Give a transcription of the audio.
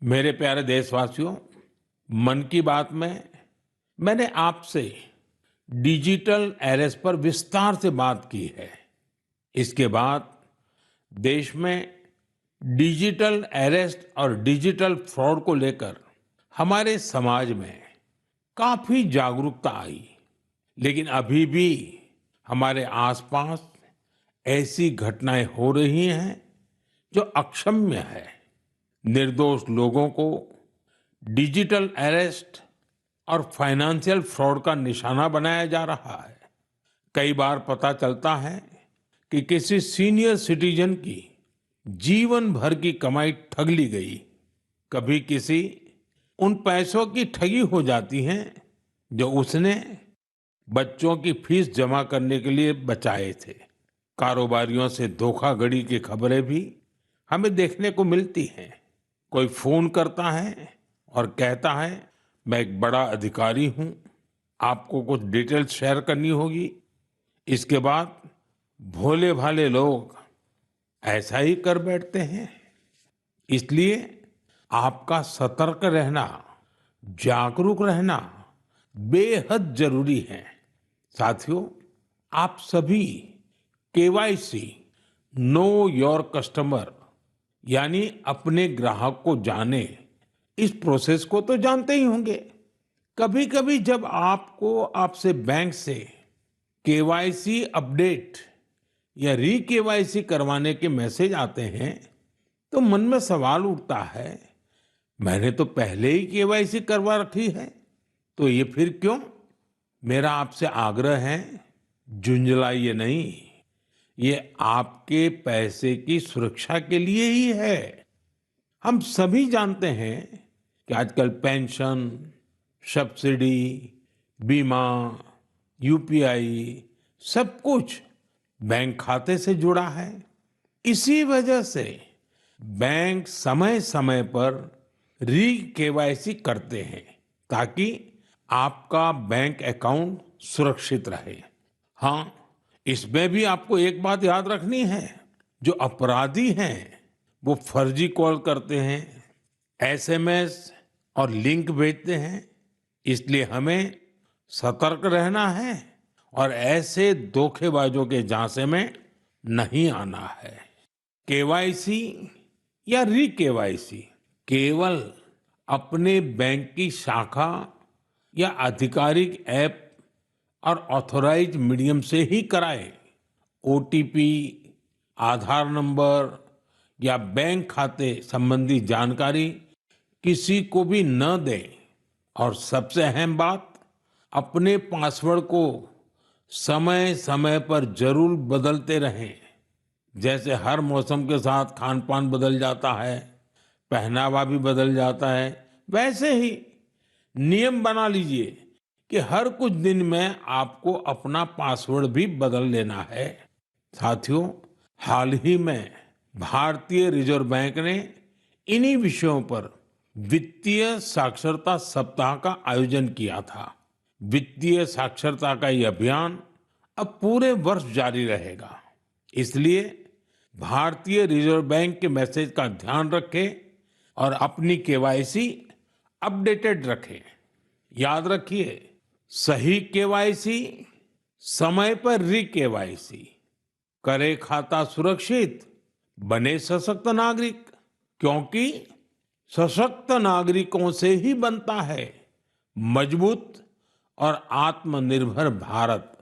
मेरे प्यारे देशवासियों, मन की बात में मैंने आपसे डिजिटल अरेस्ट पर विस्तार से बात की है। इसके बाद देश में डिजिटल अरेस्ट और डिजिटल फ्रॉड को लेकर हमारे समाज में काफी जागरूकता आई। लेकिन अभी भी हमारे आसपास ऐसी घटनाएं हो रही हैं जो अक्षम्य है। निर्दोष लोगों को डिजिटल अरेस्ट और फाइनेंशियल फ्रॉड का निशाना बनाया जा रहा है। कई बार पता चलता है कि किसी सीनियर सिटीजन की जीवन भर की कमाई ठग ली गई। कभी किसी उन पैसों की ठगी हो जाती है जो उसने बच्चों की फीस जमा करने के लिए बचाए थे। कारोबारियों से धोखाधड़ी की खबरें भी हमें देखने को मिलती हैं। कोई फोन करता है और कहता है, मैं एक बड़ा अधिकारी हूं, आपको कुछ डिटेल्स शेयर करनी होगी। इसके बाद भोले भाले लोग ऐसा ही कर बैठते हैं। इसलिए आपका सतर्क रहना, जागरूक रहना बेहद जरूरी है। साथियों, आप सभी केवाईसी, नो योर कस्टमर, यानी अपने ग्राहक को जाने, इस प्रोसेस को तो जानते ही होंगे। कभी कभी जब आपको आपसे बैंक से केवाईसी अपडेट या री केवाईसी करवाने के मैसेज आते हैं तो मन में सवाल उठता है, मैंने तो पहले ही केवाईसी करवा रखी है, तो ये फिर क्यों? मेरा आपसे आग्रह है, झुंझलाइए नहीं। ये आपके पैसे की सुरक्षा के लिए ही है। हम सभी जानते हैं कि आजकल पेंशन, सब्सिडी, बीमा, यूपीआई सब कुछ बैंक खाते से जुड़ा है। इसी वजह से बैंक समय समय पर री केवाईसी करते हैं ताकि आपका बैंक अकाउंट सुरक्षित रहे। हाँ, इसमें भी आपको एक बात याद रखनी है, जो अपराधी हैं वो फर्जी कॉल करते हैं, एसएमएस और लिंक भेजते हैं। इसलिए हमें सतर्क रहना है और ऐसे धोखेबाजों के झांसे में नहीं आना है। केवाईसी या री केवाईसी केवल अपने बैंक की शाखा या आधिकारिक ऐप और ऑथोराइज मीडियम से ही कराएं। ओटीपी, आधार नंबर या बैंक खाते संबंधी जानकारी किसी को भी न दें। और सबसे अहम बात, अपने पासवर्ड को समय समय पर जरूर बदलते रहें। जैसे हर मौसम के साथ खान पान बदल जाता है, पहनावा भी बदल जाता है, वैसे ही नियम बना लीजिए कि हर कुछ दिन में आपको अपना पासवर्ड भी बदल लेना है। साथियों, हाल ही में भारतीय रिजर्व बैंक ने इन्हीं विषयों पर वित्तीय साक्षरता सप्ताह का आयोजन किया था। वित्तीय साक्षरता का ये अभियान अब पूरे वर्ष जारी रहेगा। इसलिए भारतीय रिजर्व बैंक के मैसेज का ध्यान रखें और अपनी केवाईसी अपडेटेड रखें। याद रखिए, सही केवाईसी, समय पर री केवाईसी, करे खाता सुरक्षित, बने सशक्त नागरिक। क्योंकि सशक्त नागरिकों से ही बनता है मजबूत और आत्मनिर्भर भारत।